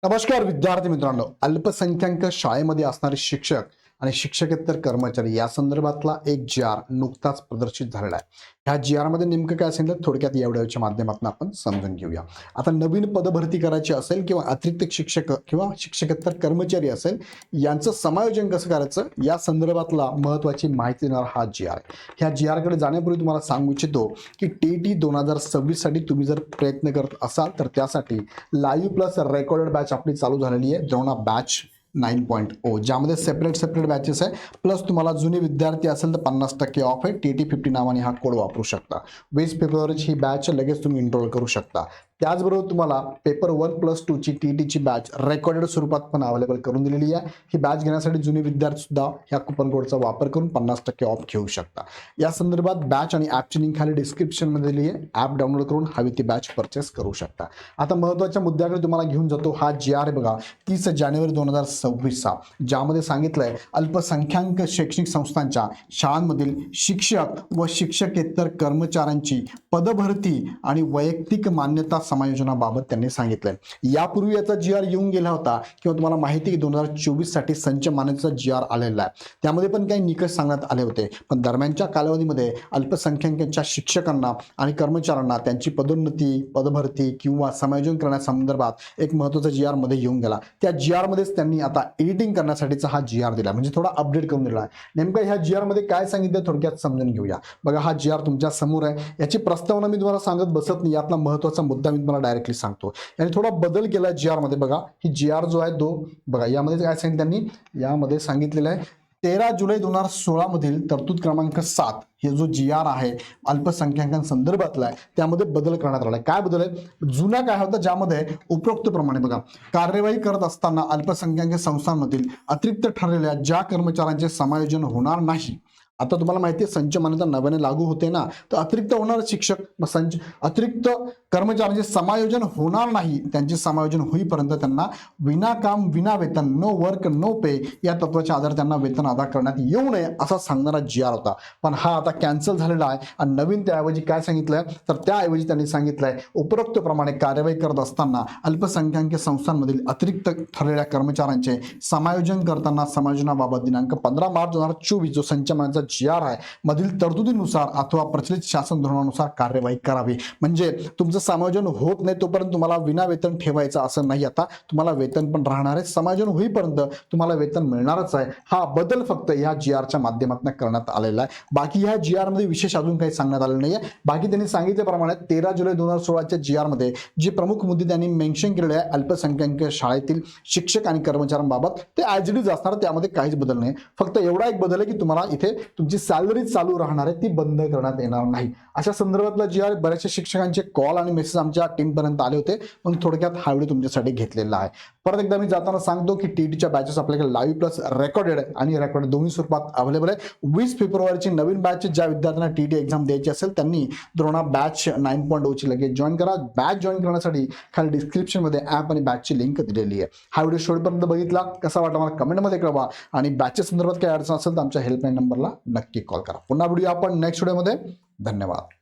नमस्कार विद्यार्थी मित्रांनो, अल्पसंख्याक शाळेमध्ये असणारे शिक्षक आणि शिक्षकेतर कर्मचारी या संदर्भातला एक जी.आर नुकताच प्रदर्शित झालेला आहे. ह्या जी.आर मध्ये नेमकं काय सांगितलं थोडक्यात या व्हिडिओच्या माध्यमातून आपण समजून घेऊया. आता नवीन पदभरती करायची असेल किंवा अतिरिक्त शिक्षक किंवा शिक्षकेतर कर्मचारी असेल यांचं समायोजन कसं करायचं या संदर्भातला महत्त्वाची माहिती देणारा हा जी.आर आहे. ह्या जी.आर कडे जाण्यापूर्वी तुम्हाला सांगू इच्छितो की टी 2026 साठी तुम्ही जर प्रयत्न करत असाल तर त्यासाठी लाईव्ह प्लस रेकॉर्डेड बॅच आपली चालू झालेली आहे, द्रोणा बॅच 9.0 ज्यामध्ये सेपरेट बॅचेस आहे. प्लस तुम्हाला जुने विद्यार्थी असेल तर 50% ऑफ आहे. TT50 नावाने हा कोड वापरू शकता. 20 फेब्रुवारीची ही बॅच लगेच तुम्ही इनरोल करू शकता. त्याचबरोबर तुम्हाला पेपर 1+2 ची टीटीची बॅच रेकॉर्डेड स्वरूपात पण अवेलेबल करून दिलेली आहे. ही बॅच घेण्यासाठी जुने विद्यार्थी सुद्धा ह्या कुपन कोडचा वापर करून 50% ऑफ घेऊ शकता. या संदर्भात बॅच आणि ॲपची लिंक खाली डिस्क्रिप्शन मध्ये दिली आहे. ॲप डाउनलोड करून हवी ती बॅच परचेस करू शकता. आता महत्त्वाच्या मुद्द्याकडे तुम्हाला घेऊन जातो. हा जी.आर बघा 30 जानेवारी 2026 ज्यामध्ये सांगितलंय अल्पसंख्याक शैक्षणिक संस्थांच्या शाळांमधील शिक्षक व शिक्षकेतर कर्मचाऱ्यांची पदभरती आणि वैयक्तिक मान्यता समायोजनाबाबत त्यांनी सांगितलंय. यापूर्वी याचा जी.आर येऊन गेला होता किंवा तुम्हाला माहिती आहे की 2024 साठी संच मान्यतेचा जी.आर आलेला आहे. त्यामध्ये पण काही निकष सांगण्यात आले होते. पण दरम्यानच्या कालावधीमध्ये अल्पसंख्याकांच्या शिक्षकांना आणि कर्मचाऱ्यांना त्यांची पदोन्नती पदभरती किंवा समायोजन करण्यासंदर्भात एक महत्त्वाचा जी.आर मध्ये येऊन गेला. त्या जी.आर मध्येच त्यांनी आता एडिटिंग करण्यासाठीचा हा जी.आर दिला, म्हणजे थोडा अपडेट करून दिला आहे. नेमकं ह्या जी.आर मध्ये काय सांगितलं थोडक्यात समजून घेऊया. बघा हा जी.आर तुमच्या समोर आहे. याची प्रस्तावना मी तुम्हाला सांगत बसत नाही. यातला महत्त्वाचा मुद्दा मी तुम्हाला डायरेक्टली सांगतो. याने थोडा बदल केला जी.आर मध्ये. बघा ही जी.आर जो आहे तो बघा यामध्ये काय सांगितलं त्यांनी, यामध्ये सांगितलेलं आहे 13 जुलै 2016 मधील तरतूद क्रमांक 7 हे जो जी.आर आहे अल्पसंख्याकांसंदर्भातला आहे त्यामध्ये बदल करण्यात आला. काय बदल आहे? जुना काय होता ज्यामध्ये उपरोक्त प्रमाणे बघा कार्यवाही करत असताना अल्पसंख्याक संस्थांमधील अतिरिक्त ठरलेल्या ज्या कर्मचाऱ्यांचे समायोजन होणार नाही. आता तुम्हाला माहिती आहे संच मान्यता नव्याने लागू होते ना, तर अतिरिक्त होणार शिक्षक संच अतिरिक्त कर्मचाऱ्यांचे समायोजन होणार नाही. त्यांचे समायोजन होईपर्यंत त्यांना विनाकाम विना वेतन नो वर्क नो पे या तत्वाच्या आधारे त्यांना वेतन अदा करण्यात येऊ नये असा सांगणारा जी.आर होता. पण हा आता कॅन्सल झालेला आहे आणि नवीन त्याऐवजी काय सांगितलंय तर त्याऐवजी त्यांनी सांगितलंय उपरोक्त प्रमाणे कार्यवाही करत असताना अल्पसंख्याक संस्थांमधील अतिरिक्त ठरलेल्या कर्मचाऱ्यांचे समायोजन करताना समायोजनाबाबत दिनांक 15 मार्च 2024 जो संच मान्यतेचा जी.आर आहे मधील तरतुदीनुसार अथवा प्रचलित शासन धोरणानुसार कार्यवाही करावी. म्हणजे तुमचं समायोजन होत नाही तोपर्यंत तुम्हाला विना वेतन ठेवायचं असं नाही. आता तुम्हाला वेतन पण राहणार आहे. समायोजन होईपर्यंत तुम्हाला वेतन मिळणारच आहे. हा बदल फक्त या जी.आरच्या माध्यमातून करण्यात आलेला आहे. बाकी ह्या जी.आर मध्ये विशेष अजून काही सांगण्यात आलेलं नाहीये. बाकी त्यांनी सांगितल्याप्रमाणे 13 जुलै 2016च्या जी.आर मध्ये जे प्रमुख मुद्दे त्यांनी मेन्शन केलेले आहे अल्पसंख्याक शाळेतील शिक्षक आणि कर्मचाऱ्यांबाबत ते ॲज इट इज असणार. त्यामध्ये काहीच बदल नाही. फक्त एवढा एक बदल आहे की तुम्हाला इथे तुमची सॅलरी चालू राहणार आहे ती बंद करण्यात येणार नाही. अशा संदर्भातला जी.आर बऱ्याचशा शिक्षकांचे कॉल आणि मेसेज आमच्या टीम पर्यंत आले होते. मग थोडक्यात हा व्हिडिओ तुमच्यासाठी घेतलेला आहे. परत एकदा मी जाताना सांगतो की टीटीच्या बॅचेस आपल्याकडे लाईव्ह प्लस रेकॉर्डेड आणि रेकॉर्डेड दोन्ही स्वरूपात अवेलेबल आहे. 20 फेब्रुवारीची नवीन बॅच ज्या विद्यार्थ्यांना टीटी एक्झाम द्यायची असेल त्यांनी द्रोणा बॅच 9.0 ची लगेच जॉईन करा. बॅच जॉईन करण्यासाठी खाली डिस्क्रिप्शन मध्ये ॲप आणि बॅचची लिंक दिलेली आहे. हा व्हिडिओ शेवटपर्यंत बघितला कसा वाटला मला कमेंटमध्ये कळवा आणि बॅचेस संदर्भात काही अडचण असेल तर आमच्या हेल्पलाईन नंबरला नक्की कॉल करा. पुन्हा व्हिडिओ आपण नेक्स्ट व्हिडिओमध्ये. धन्यवाद.